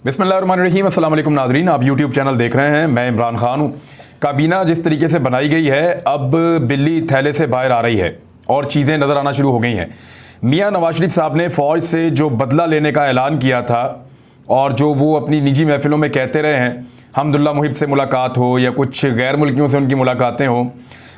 बिस्मिल्लाहिर्रहमानिर्रहीम। अस्सलाम वालेकुम नाज़रीन, आप यूट्यूब चैनल देख रहे हैं। मैं इमरान खान हूँ। काबीना जिस तरीके से बनाई गई है, अब बिल्ली थैले से बाहर आ रही है और चीज़ें नज़र आना शुरू हो गई हैं। मियां नवाज शरीफ साहब ने फ़ौज से जो बदला लेने का ऐलान किया था और जो वो अपनी निजी महफिलों में कहते रहे हैं, हमदुल्ला मुहिब से मुलाकात हो या कुछ गैर मुल्कियों से उनकी मुलाकातें हों,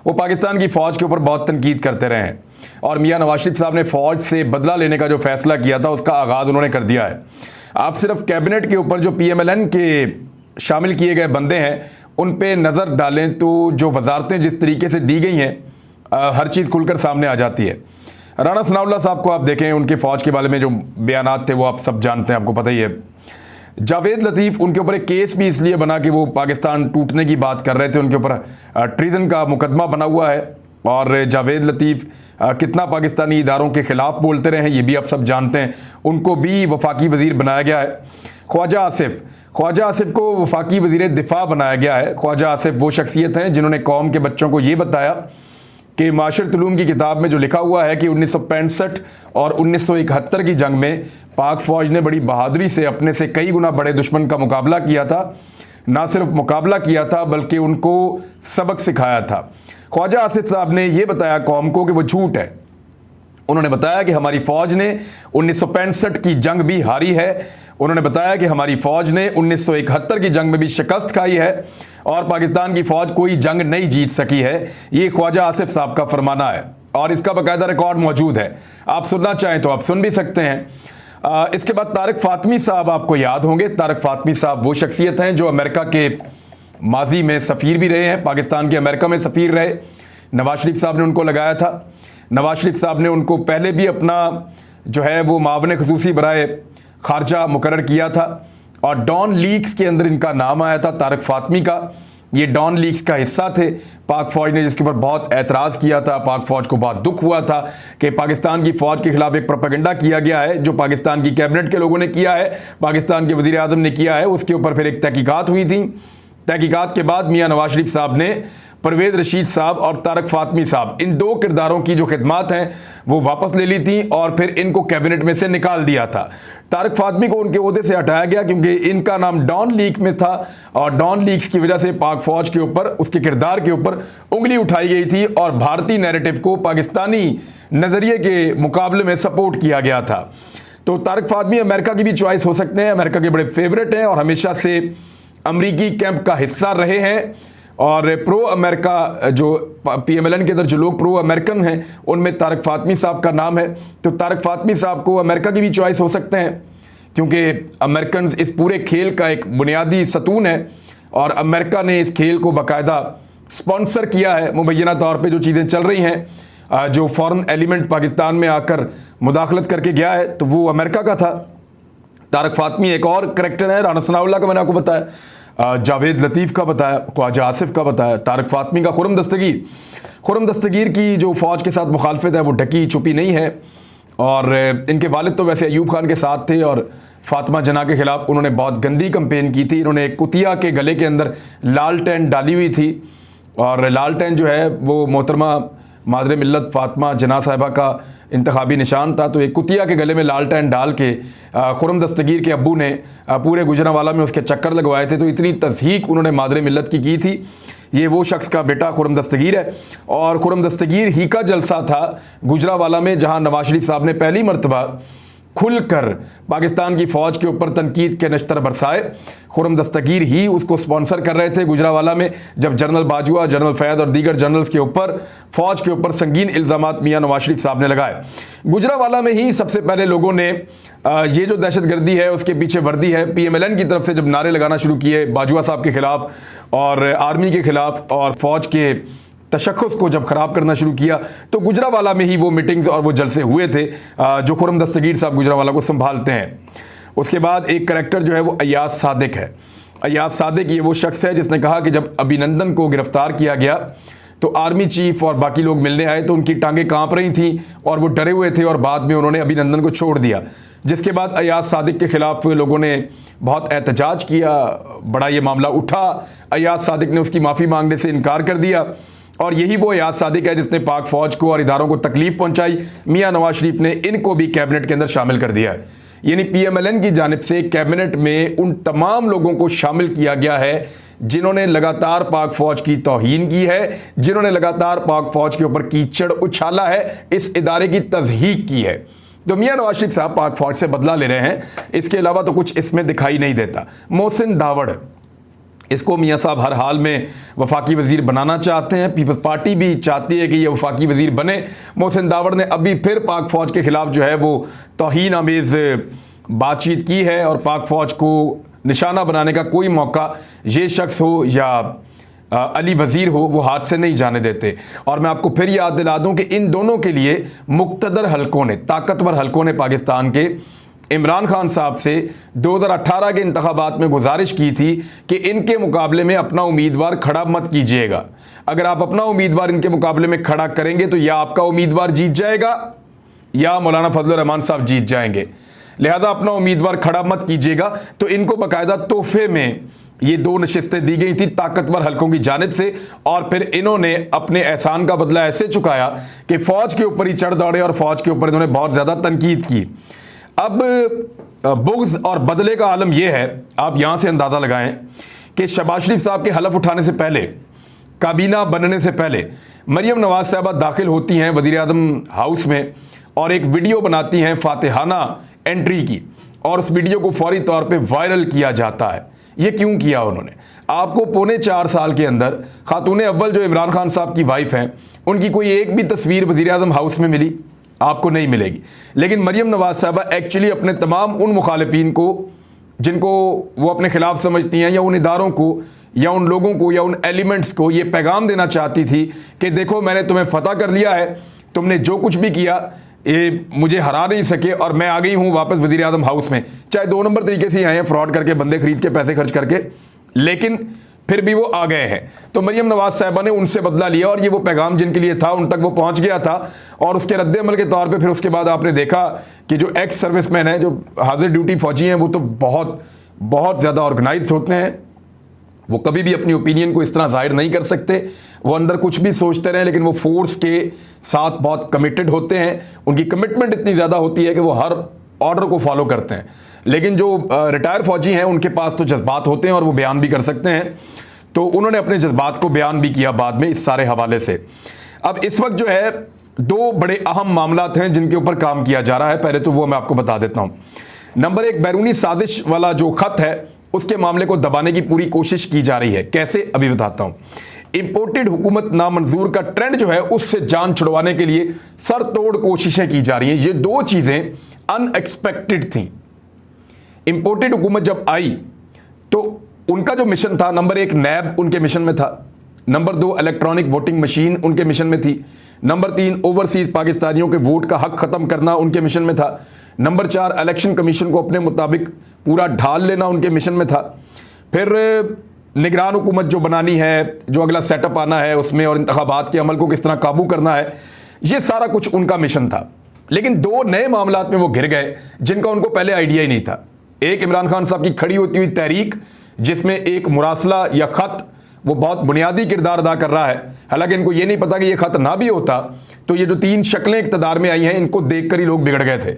वो पाकिस्तान की फ़ौज के ऊपर बहुत तनकीद करते रहे हैं। और मियां नवाज शरीफ साहब ने फ़ौज से बदला लेने का जो फ़ैसला किया था, उसका आगाज़ उन्होंने कर दिया है। आप सिर्फ कैबिनेट के ऊपर जो PMLN के शामिल किए गए बंदे हैं उन पे नज़र डालें तो जो वजारतें जिस तरीके से दी गई हैं, हर चीज़ खुलकर सामने आ जाती है। राना सनाउल्लाह साहब को आप देखें, उनके फ़ौज के बारे में जो बयानात थे वो आप सब जानते हैं, आपको पता ही है। जावेद लतीफ़, उनके ऊपर एक केस भी इसलिए बना कि वो पाकिस्तान टूटने की बात कर रहे थे, उनके ऊपर ट्रीज़न का मुकदमा बना हुआ है। और जावेद लतीफ़ कितना पाकिस्तानी इदारों के ख़िलाफ़ बोलते रहे हैं ये भी आप सब जानते हैं। उनको भी वफाकी वज़ीर बनाया गया है। ख्वाजा आसिफ को वफाकी वज़ीर दिफा बनाया गया है। ख्वाजा आसिफ वो शख्सियत हैं जिन्होंने कौम के बच्चों को ये बताया कि माशरत उलूम की किताब में जो लिखा हुआ है कि 1965 और 1971 की जंग में पाक फ़ौज ने बड़ी बहादुरी से अपने से कई गुना बड़े दुश्मन का मुकाबला किया था। ना सिर्फ मुकाबला किया था बल्कि उनको सबक सिखाया था। ख्वाजा आसिफ साहब ने यह बताया कौम को कि वो झूठ है। उन्होंने बताया कि हमारी फ़ौज ने 1965 की जंग भी हारी है। उन्होंने बताया कि हमारी फ़ौज ने 1971 की जंग में भी शिकस्त खाई है और पाकिस्तान की फ़ौज कोई जंग नहीं जीत सकी है। ये ख्वाजा आसिफ साहब का फरमाना है और इसका बाकायदा रिकॉर्ड मौजूद है। आप सुनना चाहें तो आप सुन भी सकते हैं। इसके बाद तारिक फ़ातमी साहब, आपको याद होंगे, तारिक फ़ातमी साहब वो शख्सियत हैं जो अमेरिका के माजी में सफ़ीर भी रहे हैं, पाकिस्तान के अमेरिका में सफ़ीर रहे। नवाज शरीफ साहब ने उनको लगाया था। नवाज शरीफ साहब ने उनको पहले भी अपना जो है वो मावन ख़ुसूसी बराए ख़ारजा मुकर्रर किया था और डॉन लीक्स के अंदर इनका नाम आया था, तारिक फ़ातमी का। ये डॉन लीक्स का हिस्सा थे पाक फ़ौज ने, जिसके ऊपर बहुत एतराज़ किया था। पाक फ़ौज को बहुत दुख हुआ था कि पाकिस्तान की फ़ौज के ख़िलाफ़ एक प्रोपेगेंडा किया गया है जो पाकिस्तान की कैबिनेट के लोगों ने किया है, पाकिस्तान के वज़ीर आज़म ने किया है। उसके ऊपर फिर एक तहकीकात हुई थी। तहकीकात के बाद मियां नवाज शरीफ साहब ने परवेज़ रशीद साहब और तारिक फ़ातमी साहब, इन दो किरदारों की जो खिदमात हैं वो वापस ले ली थी और फिर इनको कैबिनेट में से निकाल दिया था। तारिक फ़ातमी को उनके ओहदे से हटाया गया क्योंकि इनका नाम डॉन लीक में था और डॉन लीक्स की वजह से पाक फ़ौज के ऊपर, उसके किरदार के ऊपर उंगली उठाई गई थी और भारतीय नैरेटिव को पाकिस्तानी नज़रिए के मुकाबले में सपोर्ट किया गया था। तो तारिक फ़ातमी अमेरिका की भी चॉइस हो सकते हैं, अमेरिका के बड़े फेवरेट हैं और हमेशा से अमरीकी कैंप का हिस्सा रहे हैं। और प्रो अमेरिका जो PMLN के अंदर जो लोग प्रो अमेरिकन हैं उनमें तारिक फ़ातमी साहब का नाम है। तो तारिक फ़ातमी साहब को अमेरिका की भी चॉइस हो सकते हैं क्योंकि अमेरिकन इस पूरे खेल का एक बुनियादी सतून है और अमेरिका ने इस खेल को बाकायदा स्पॉन्सर किया है। मुबैना तौर पर जो चीज़ें चल रही हैं, जो फ़ॉरेन एलिमेंट पाकिस्तान में आकर मुदाखलत करके गया है तो वो अमेरिका का था। तारिक फ़ातमी एक और करैक्टर है, राना सनाउल्लाह का मैंने आपको बताया, जावेद लतीफ़ का बताया, ख्वाजा आसिफ का बताया, तारिक फ़ातमी का खुरम दस्तगीर की जो फ़ौज के साथ मुखालफत है वो ढकी छुपी नहीं है। और इनके वालिद तो वैसे अयूब खान के साथ थे और फ़ातिमा जना के ख़िलाफ़ उन्होंने बहुत गंदी कंपेन की थी। इन्होंने एक कुतिया के गले के अंदर लालटेन डाली हुई थी और लालटेन जो है वो मोहतरमा मादरे मिल्लत फ़ातिमा जना साहिबा का इंतखाबी निशान था। तो एक कुतिया के गले में लालटेन डाल के खुरम दस्तगीर के अब्बू ने पूरे गुजरांवाला में उसके चक्कर लगवाए थे। तो इतनी तज़हीक उन्होंने मादरे मिल्लत की थी। ये वो शख्स का बेटा खुरम दस्तगीर है और खुरम दस्तगीर ही का जलसा था गुजरांवाला में जहाँ नवाज शरीफ साहब ने पहली मरतबा खुलकर पाकिस्तान की फ़ौज के ऊपर तनकीद के नश्तर बरसाए। खुरम दस्तगीर ही उसको स्पॉन्सर कर रहे थे गुजरांवाला में, जब जनरल बाजवा, जनरल फैद और दीगर जनरल्स के ऊपर फ़ौज के ऊपर संगीन इल्ज़ामात मियां नवाज शरीफ साहब ने लगाए। गुजरांवाला में ही सबसे पहले लोगों ने ये जो दहशतगर्दी है उसके पीछे वर्दी है PMLN की तरफ से जब नारे लगाना शुरू किए बाजवा साहब के ख़िलाफ़ और आर्मी के ख़िलाफ़ और फ़ौज के तशख़्ख़ुस को जब ख़राब करना शुरू किया तो गुजरांवाला में ही वो मीटिंग्स और वो जलसे हुए थे जो खुरम दस्तगीर साहब गुजरांवाला को संभालते हैं। उसके बाद एक करैक्टर जो है वो अयाज सादिक है। अयाज सादिक ये वो शख्स है जिसने कहा कि जब अभिनंदन को गिरफ़्तार किया गया तो आर्मी चीफ और बाकी लोग मिलने आए तो उनकी टांगें काँप रही थी और वो डरे हुए थे और बाद में उन्होंने अभिनंदन को छोड़ दिया, जिसके बाद अयाज सादिक के ख़िलाफ़ लोगों ने बहुत एहतजाज किया, बड़ा ये मामला उठा। अयाज सादिक ने उसकी माफ़ी मांगने से इनकार कर दिया और यही वो अयाज सादिक है जिसने पाक फ़ौज को और इदारों को तकलीफ़ पहुँचाई। मियां नवाज शरीफ ने इनको भी कैबिनेट के अंदर शामिल कर दिया है। यानी पीएमएलएन की जानिब से कैबिनेट में उन तमाम लोगों को शामिल किया गया है जिन्होंने लगातार पाक फौज की तौहीन की है, जिन्होंने लगातार पाक फौज के ऊपर कीचड़ उछाला है, इस इदारे की तज़हीक की है। तो मियां नवाज शरीफ साहब पाक फौज से बदला ले रहे हैं, इसके अलावा तो कुछ इसमें दिखाई नहीं देता। मोहसिन दावड़, इसको मियां साहब हर हाल में वफाकी वजीर बनाना चाहते हैं, पीपल्स पार्टी भी चाहती है कि ये वफाकी वजीर बने। मोहसिन दावड़ ने अभी फिर पाक फौज के खिलाफ जो है वो तौहीन आमेज़ बातचीत की है और पाक फौज को निशाना बनाने का कोई मौका ये शख्स हो या अली वजीर हो वो हाथ से नहीं जाने देते। और मैं आपको फिर याद दिला दूं कि इन दोनों के लिए मुक्तदर हलकों ने, ताकतवर हलकों ने पाकिस्तान के इमरान खान साहब से 2018 के इंतखाबात में गुजारिश की थी कि इनके मुकाबले में अपना उम्मीदवार खड़ा मत कीजिएगा। अगर आप अपना उम्मीदवार इनके मुकाबले में खड़ा करेंगे तो या आपका उम्मीदवार जीत जाएगा या मौलाना फजलुर रहमान साहब जीत जाएंगे, लिहाजा अपना उम्मीदवार खड़ा मत कीजिएगा। तो इनको बाकायदा तोहफे में ये 2 नशिस्तें दी गई थी ताकतवर हलकों की जानिब से, और फिर इन्होंने अपने एहसान का बदला ऐसे चुकाया कि फौज के ऊपर ही चढ़ दौड़े और फौज के ऊपर इन्होंने बहुत ज़्यादा तनकीद की। अब बुग़्ज़ और बदले का आलम यह है, आप यहाँ से अंदाज़ा लगाएं कि शहबाज शरीफ साहब के हलफ उठाने से पहले, काबीना बनने से पहले मरियम नवाज साहबा दाखिल होती हैं वज़ीर आज़म हाउस में और एक वीडियो बनाती हैं फातिहाना एंट्री की, और उस वीडियो को फौरी तौर पे वायरल किया जाता है। ये क्यों किया उन्होंने? आपको पौने 4 साल के अंदर खातून अव्वल जो इमरान खान साहब की वाइफ हैं, उनकी कोई एक भी तस्वीर वज़ीर आज़म हाउस में मिली? आपको नहीं मिलेगी। लेकिन मरियम नवाज साहबा एक्चुअली अपने तमाम उन मुखालिफिन को जिनको वो अपने खिलाफ समझती हैं, या उन इदारों को या उन लोगों को या उन एलिमेंट्स को ये पैगाम देना चाहती थी कि देखो मैंने तुम्हें फतह कर लिया है, तुमने जो कुछ भी किया ये मुझे हरा नहीं सके और मैं आ गई हूँ वापस वज़ीर आज़म हाउस में। चाहे 2 नंबर तरीके से आए हैं, फ्रॉड करके, बंदे खरीद के, पैसे खर्च करके, लेकिन फिर भी वो आ गए हैं। तो मरियम नवाज साहिबा ने उनसे बदला लिया और ये वो पैगाम जिनके लिए था उन तक वो पहुंच गया था। और उसके रद्द-ए-अमल के तौर पे फिर उसके बाद आपने देखा कि जो एक्स सर्विसमैन हैं, जो हाजिर ड्यूटी फौजी हैं, वो तो बहुत बहुत ज़्यादा ऑर्गेनाइज्ड होते हैं। वो कभी भी अपनी ओपिनियन को इस तरह जाहिर नहीं कर सकते। वो अंदर कुछ भी सोचते रहें, लेकिन वो फोर्स के साथ बहुत कमिटेड होते हैं। उनकी कमिटमेंट इतनी ज़्यादा होती है कि वो हर ऑर्डर को फॉलो करते हैं। लेकिन जो रिटायर फौजी हैं उनके पास तो जज्बात होते हैं और वो बयान भी कर सकते हैं। तो उन्होंने अपने जज्बात को बयान भी किया बाद में इस सारे हवाले से। अब इस वक्त जो है 2 बड़े अहम मामलात हैं जिनके ऊपर काम किया जा रहा है। पहले तो वो मैं आपको बता देता हूँ। नंबर 1, बैरूनी साजिश वाला जो खत है उसके मामले को दबाने की पूरी कोशिश की जा रही है। कैसे, अभी बताता हूँ। इंपोर्टेड हुकूमत नामंजूर का ट्रेंड जो है उससे जान छुड़वाने के लिए सर तोड़ कोशिशें की जा रही हैं। ये 2 चीज़ें अनएक्सपेक्टेड थी। इंपोर्टेड हुकूमत जब आई तो उनका जो मिशन था, नंबर 1 नैब उनके मिशन में था, नंबर 2 इलेक्ट्रॉनिक वोटिंग मशीन उनके मिशन में थी, नंबर 3 ओवरसीज पाकिस्तानियों के वोट का हक ख़त्म करना उनके मिशन में था, नंबर 4 इलेक्शन कमीशन को अपने मुताबिक पूरा ढाल लेना उनके मिशन में था, फिर निगरान हुकूमत जो बनानी है, जो अगला सेटअप आना है उसमें, और इंतखाबात के अमल को किस तरह काबू करना है, ये सारा कुछ उनका मिशन था। लेकिन 2 नए मामलात में वो घिर गए जिनका उनको पहले आइडिया ही नहीं था। एक, इमरान खान साहब की खड़ी होती हुई तहरीक, जिसमें एक मुरासला या ख़त वो बहुत बुनियादी किरदार अदा कर रहा है। हालांकि इनको ये नहीं पता कि ये ख़त ना भी होता तो ये जो 3 शक्लें इक़्तिदार में आई हैं इनको देखकर ही लोग बिगड़ गए थे।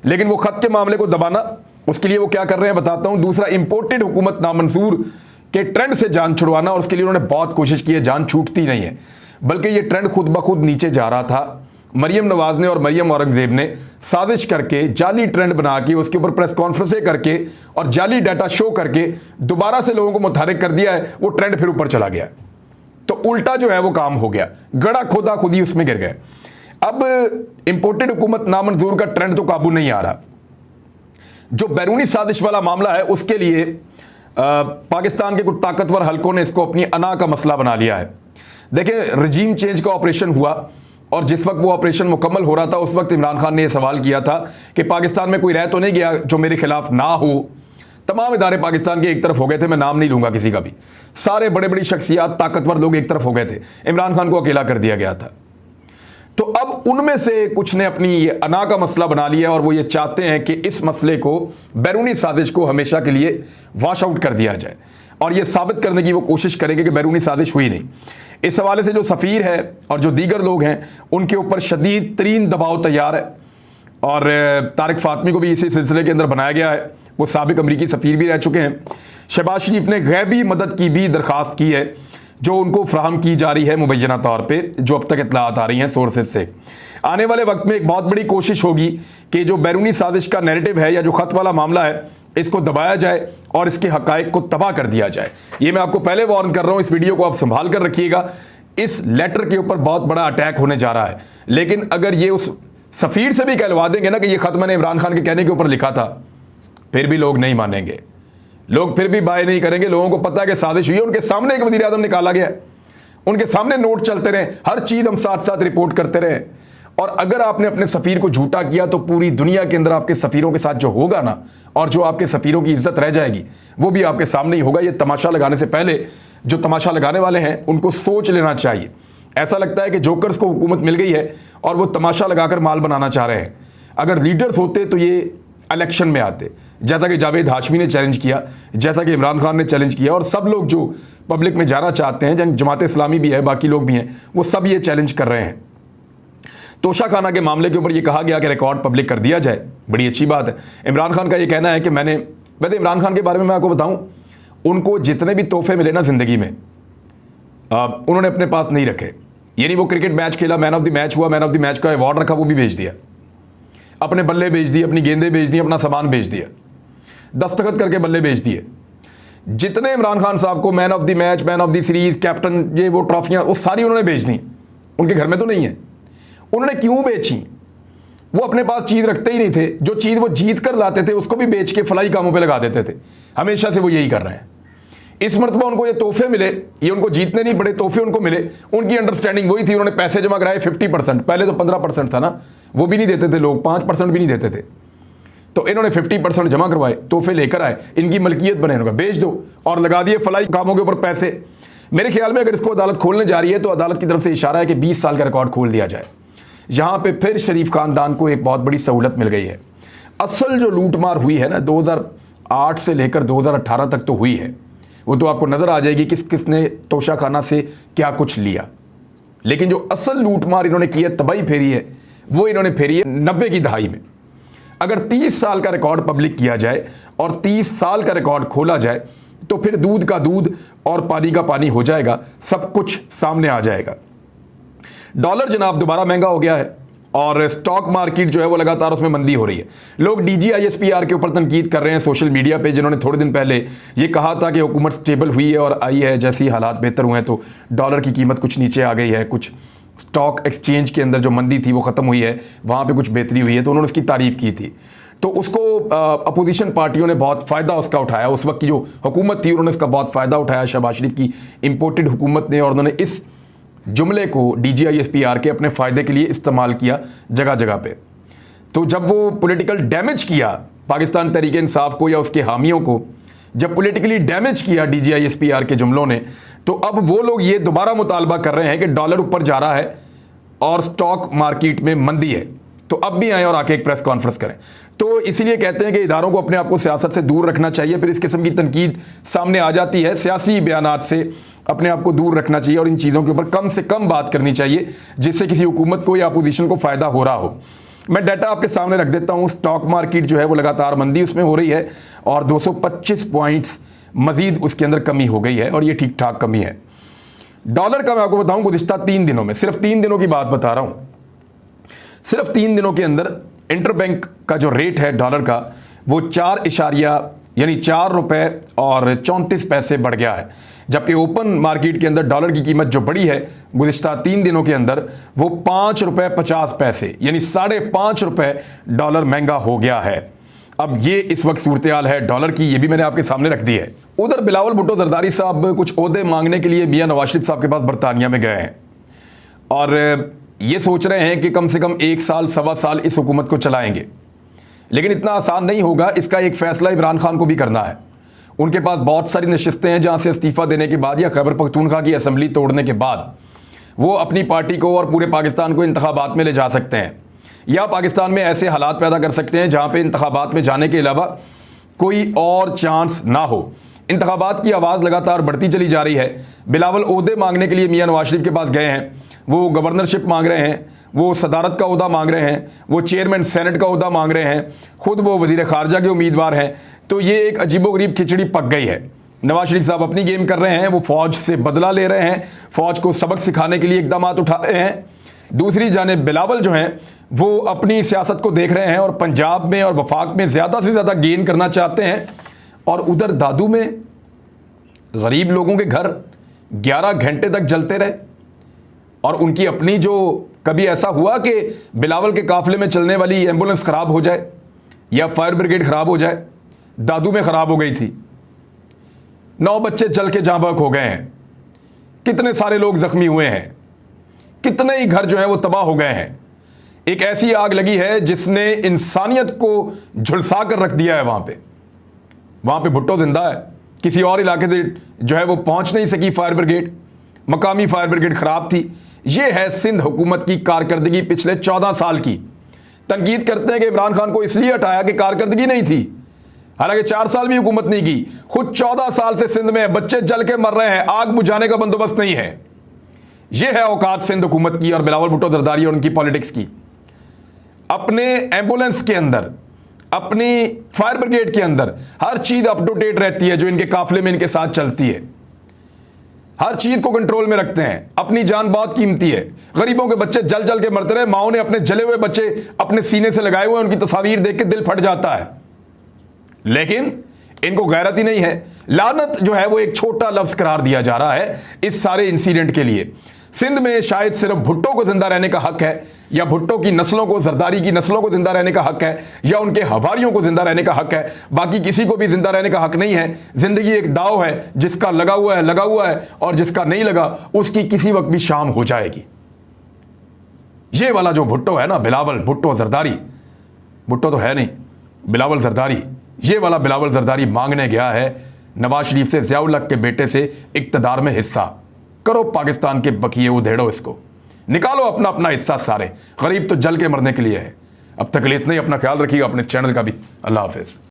लेकिन वो ख़त के मामले को दबाना, उसके लिए वो क्या कर रहे हैं बताता हूँ। दूसरा, इंपोर्टेड हुकूमत नामंजूर के ट्रेंड से जान छुड़वाना, और उसके लिए उन्होंने बहुत कोशिश की है, जान छूटती नहीं है, बल्कि ये ट्रेंड खुद ब खुद नीचे जा रहा था। मरियम नवाज ने और मरियम औरंगजेब ने साजिश करके जाली ट्रेंड बना के उसके ऊपर प्रेस कॉन्फ्रेंसें करके और जाली डाटा शो करके दोबारा से लोगों को मुतहरिक कर दिया है। वो ट्रेंड फिर ऊपर चला गया, तो उल्टा जो है वो काम हो गया, गड़ा खोदा खुद ही उसमें गिर गए। अब इंपोर्टेड हुकूमत नामंजूर का ट्रेंड तो काबू नहीं आ रहा। जो बैरूनी साजिश वाला मामला है उसके लिए पाकिस्तान के कुछ ताकतवर हलकों ने इसको अपनी अना का मसला बना लिया है। देखें, रजीम चेंज का ऑपरेशन हुआ और जिस वक्त वो ऑपरेशन मुकम्मल हो रहा था उस वक्त इमरान खान ने यह सवाल किया था कि पाकिस्तान में कोई रह तो नहीं गया जो मेरे खिलाफ ना हो। तमाम इदारे पाकिस्तान के एक तरफ हो गए थे, मैं नाम नहीं लूंगा किसी का भी, सारे बड़े बड़ी शख्सियात, ताकतवर लोग एक तरफ हो गए थे, इमरान खान को अकेला कर दिया गया था। तो अब उनमें से कुछ ने अपनी ये अना का मसला बना लिया और वो ये चाहते हैं कि इस मसले को, बैरूनी साजिश को हमेशा के लिए वॉश आउट कर दिया जाए, और ये साबित करने की वो कोशिश करेंगे कि बैरूनी साजिश हुई नहीं। इस हवाले से जो सफ़ीर है और जो दीगर लोग हैं उनके ऊपर शदीद तरीन दबाव तैयार है। और तारिक फातमी को भी इसी सिलसिले के अंदर बनाया गया है। वो साबिक अमरीकी सफ़ीर भी रह चुके हैं। शहबाज शरीफ ने गैबी मदद की भी दरख्वास्त की है जो उनको फ्राहम की जा रही है मुबैना तौर पे, जो अब तक इत्तलात आ रही हैं सोर्सेज से। आने वाले वक्त में एक बहुत बड़ी कोशिश होगी कि जो बैरूनी साजिश का नैरेटिव है या जो ख़त वाला मामला है इसको दबाया जाए और इसके हक़ाइक़ को तबाह कर दिया जाए। ये मैं आपको पहले वार्न कर रहा हूँ, इस वीडियो को आप संभाल कर रखिएगा। इस लेटर के ऊपर बहुत बड़ा अटैक होने जा रहा है, लेकिन अगर ये उस सफ़ीर से भी कहलवा देंगे ना कि ये ख़त मैंने इमरान खान के कहने के ऊपर लिखा था, फिर भी लोग नहीं मानेंगे, लोग फिर भी बाय नहीं करेंगे। लोगों को पता है कि साजिश हुई है, उनके सामने एक वज़ीर आज़म निकाला गया, उनके सामने नोट चलते रहे, हर चीज़ हम साथ साथ रिपोर्ट करते रहे। और अगर आपने अपने सफ़ीर को झूठा किया तो पूरी दुनिया के अंदर आपके सफ़ीरों के साथ जो होगा ना, और जो आपके सफ़ीरों की इज्जत रह जाएगी, वो भी आपके सामने ही होगा। ये तमाशा लगाने से पहले जो तमाशा लगाने वाले हैं उनको सोच लेना चाहिए। ऐसा लगता है कि जोकर्स को हुकूमत मिल गई है और वो तमाशा लगाकर माल बनाना चाह रहे हैं। अगर लीडर्स होते तो ये इलेक्शन में आते, जैसा कि जावेद हाशमी ने चैलेंज किया, जैसा कि इमरान खान ने चैलेंज किया, और सब लोग जो पब्लिक में जाना चाहते हैं, जमात इस्लामी भी है, बाकी लोग भी हैं, वो सब ये चैलेंज कर रहे हैं। तोशा खाना के मामले के ऊपर ये कहा गया कि रिकॉर्ड पब्लिक कर दिया जाए, बड़ी अच्छी बात है। इमरान खान का ये कहना है कि वैसे इमरान खान के बारे में मैं आपको बताऊं, उनको जितने भी तोहफे मिले ना ज़िंदगी में, उन्होंने अपने पास नहीं रखे। यानी वो क्रिकेट मैच खेला, मैन ऑफ द मैच हुआ, मैन ऑफ द मैच का अवार्ड रखा, वो भी बेच दिया, अपने बल्ले बेच दिए, अपनी गेंदें बेच दी, अपना सामान बेच दिया, दस्तखत करके बल्ले बेच दिए। जितने इमरान खान साहब को man of the match, man of the series, captain, ये वो ट्रॉफियाँ, वो सारी उन्होंने बेच दी। उनके घर में तो नहीं है। उन्होंने क्यों बेची? वो अपने पास चीज़ रखते ही नहीं थे। जो चीज़ वो जीत कर लाते थे उसको भी बेच के फलाई कामों पे लगा देते थे। हमेशा से वो यही कर रहे हैं। इस मरतबा उनको ये तोहफे मिले, ये उनको जीतने नहीं पड़े, तोहफे उनको मिले। उनकी अंडरस्टैंडिंग वही थी, उन्होंने पैसे जमा कराए 50%, पहले तो 15% था ना, वो भी नहीं देते थे लोग, 5% भी नहीं देते थे। तो इन्होंने 50% जमा करवाए, तोहफे लेकर आए, इनकी मलकियत बने, इन्होंने बेच दो और लगा दिए फलाई कामों के ऊपर पैसे। मेरे ख्याल में अगर इसको अदालत खोलने जा रही है तो अदालत की तरफ से इशारा है कि 20 साल का रिकॉर्ड खोल दिया जाए। यहाँ पे फिर शरीफ खानदान को एक बहुत बड़ी सहूलत मिल गई है। असल जो लूटमार हुई है ना 2008 से लेकर 2018 तक तो हुई है, वो तो आपको नज़र आ जाएगी किस किसने तोशा खाना से क्या कुछ लिया। लेकिन जो असल लूटमार इन्होंने की है, तबाही फेरी है, वो इन्होंने फेरी है 90 की दहाई में। अगर 30 साल का रिकॉर्ड पब्लिक किया जाए और 30 साल का रिकॉर्ड खोला जाए तो फिर दूध का दूध और पानी का पानी हो जाएगा, सब कुछ सामने आ जाएगा। डॉलर जनाब दोबारा महंगा हो गया है और स्टॉक मार्केट जो है वो लगातार उसमें मंदी हो रही है। लोग DGISPR के ऊपर तनकीद कर रहे हैं सोशल मीडिया पे, जिन्होंने थोड़े दिन पहले ये कहा था कि हुकूमत स्टेबल हुई है और आई है, जैसे ही हालात बेहतर हुए हैं तो डॉलर की कीमत कुछ नीचे आ गई है, कुछ स्टॉक एक्सचेंज के अंदर जो मंदी थी वो ख़त्म हुई है, वहाँ पर कुछ बेहतरी हुई है, तो उन्होंने उसकी तारीफ़ की थी। तो उसको अपोजिशन पार्टियों ने बहुत फ़ायदा उसका उठाया। उस वक्त की जो हुकूमत थी उन्होंने उसका बहुत फ़ायदा उठाया, शहबाज शरीफ की इम्पोर्टेड हुकूमत ने, और उन्होंने इस जुमले को DGISPR के अपने फ़ायदे के लिए इस्तेमाल किया जगह जगह पे। तो जब वो पॉलिटिकल डैमेज किया पाकिस्तान तहरीक इंसाफ को या उसके हामियों को, जब पॉलिटिकली डैमेज किया DGISPR के जुमलों ने, तो अब वो लोग ये दोबारा मुतालबा कर रहे हैं कि डॉलर ऊपर जा रहा है और स्टॉक मार्केट में मंदी है, तो अब भी आए और आके एक प्रेस कॉन्फ्रेंस करें। तो इसीलिए कहते हैं कि इदारों को अपने आप को सियासत से दूर रखना चाहिए। फिर इस किस्म की तनकीद सामने आ जाती है, सियासी बयानात से अपने आप को दूर रखना चाहिए और इन चीज़ों के ऊपर कम से कम बात करनी चाहिए जिससे किसी हुकूमत को या अपोजिशन को फ़ायदा हो रहा हो। मैं डाटा आपके सामने रख देता हूँ। स्टॉक मार्केट जो है वो लगातार मंदी उसमें हो रही है और 225 पॉइंट्स मज़ीद उसके अंदर कमी हो गई है और ये ठीक ठाक कमी है। डॉलर का मैं आपको बताऊँ गुज़िश्ता 3 दिनों में, सिर्फ 3 दिनों की बात बता रहा हूँ, सिर्फ 3 दिनों के अंदर इंटरबैंक का जो रेट है डॉलर का वो 4 रुपए और 34 पैसे बढ़ गया है, जबकि ओपन मार्केट के अंदर डॉलर की कीमत जो बढ़ी है गुज़िश्ता 3 दिनों के अंदर वो 5 रुपए 50 पैसे, यानी 5.5 रुपए डॉलर महंगा हो गया है। अब ये इस वक्त सूरत हाल है डॉलर की, ये भी मैंने आपके सामने रख दी है। उधर बिलावल भुट्टो जरदारी साहब कुछ ओहदे मांगने के लिए मियां नवाज शरीफ साहब के पास बरतानिया में गए हैं और ये सोच रहे हैं कि कम से कम 1 साल 1.25 साल इस हुकूमत को चलाएंगे। लेकिन इतना आसान नहीं होगा, इसका एक फ़ैसला इमरान खान को भी करना है। उनके पास बहुत सारी नशिस्तें हैं जहाँ से इस्तीफ़ा देने के बाद या खैबर पख्तूनख्वा की असम्बली तोड़ने के बाद वो अपनी पार्टी को और पूरे पाकिस्तान को इंतखाबात में ले जा सकते हैं, या पाकिस्तान में ऐसे हालात पैदा कर सकते हैं जहाँ पे इंतखाबात में जाने के अलावा कोई और चांस ना हो। इंतखाबात की आवाज़ लगातार बढ़ती चली जा रही है। बिलावल ओहदे मांगने के लिए मियां नवाज शरीफ के पास गए हैं वो गवर्नरशिप मांग रहे हैं, वो सदारत का ओहदा मांग रहे हैं, वो चेयरमैन सेनेट का ओहदा मांग रहे हैं, खुद वो वजीर खारजा के उम्मीदवार हैं। तो ये एक अजीबोगरीब खिचड़ी पक गई है। नवाज शरीफ साहब अपनी गेम कर रहे हैं, वो फौज से बदला ले रहे हैं, फौज को सबक सिखाने के लिए इकदाम उठा रहे हैं। दूसरी जानिब बिलावल जो हैं वो अपनी सियासत को देख रहे हैं और पंजाब में और वफाक में ज़्यादा से ज़्यादा गेन करना चाहते हैं। और उधर दादू में गरीब लोगों के घर 11 घंटे तक जलते रहे और उनकी अपनी जो कभी ऐसा हुआ कि बिलावल के काफिले में चलने वाली एम्बुलेंस ख़राब हो जाए या फायर ब्रिगेड ख़राब हो जाए। दादू में ख़राब हो गई थी, 9 बच्चे जल के जाँ बहक हो गए हैं, कितने सारे लोग ज़ख्मी हुए हैं, कितने ही घर जो हैं वो तबाह हो गए हैं। एक ऐसी आग लगी है जिसने इंसानियत को झुलसा कर रख दिया है। वहाँ पे भुट्टो जिंदा है, किसी और इलाके से जो है वो पहुँच नहीं सकी फायर ब्रिगेड, मकामी फायर ब्रिगेड ख़राब थी। ये है सिंध हुकूमत की कारकर्दगी पिछले 14 साल की। तनकीद करते हैं कि इमरान खान को इसलिए हटाया कि कारकर्दगी नहीं थी, हालांकि 4 साल भी हुकूमत नहीं की। खुद 14 साल से सिंध में बच्चे जल के मर रहे हैं, आग बुझाने का बंदोबस्त नहीं है। यह है औकात सिंध हुकूमत की और बिलावल भुट्टो जरदारी और उनकी पॉलिटिक्स की। अपने एम्बुलेंस के अंदर, अपनी फायर ब्रिगेड के अंदर हर चीज अप टू डेट रहती है जो इनके काफिले में इनके साथ चलती है। हर चीज को कंट्रोल में रखते हैं। अपनी जान बहुत कीमती है। गरीबों के बच्चे जल जल के मरते रहे, माओ ने अपने जले हुए बच्चे अपने सीने से लगाए हुए, उनकी तस्वीर देख के दिल फट जाता है। लेकिन इनको गैरत ही नहीं है। लानत जो है वो एक छोटा लफ्ज करार दिया जा रहा है इस सारे इंसिडेंट के लिए। सिंध में शायद सिर्फ भुट्टो को जिंदा रहने का हक है, या भुट्टो की नस्लों को, जरदारी की नस्लों को जिंदा रहने का हक है, या उनके हवारियों को जिंदा रहने का हक है। बाकी किसी को भी जिंदा रहने का हक नहीं है। जिंदगी एक दाव है, जिसका लगा हुआ है और जिसका नहीं लगा उसकी किसी वक्त भी शाम हो जाएगी। ये वाला जो भुट्टो है ना, बिलावल भुट्टो जरदारी, भुट्टो तो है नहीं, बिलावल जरदारी, ये वाला बिलावल जरदारी मांगने गया है नवाज शरीफ से, ज़िया-उल हक के बेटे से इक्तदार में हिस्सा। करो पाकिस्तान के बकिए उधेड़ो, इसको निकालो अपना अपना हिस्सा। सारे गरीब तो जल के मरने के लिए है। अब तक के लिए इतना ही। अपना ख्याल रखिएगा, अपने चैनल का भी। अल्लाह हाफिज़।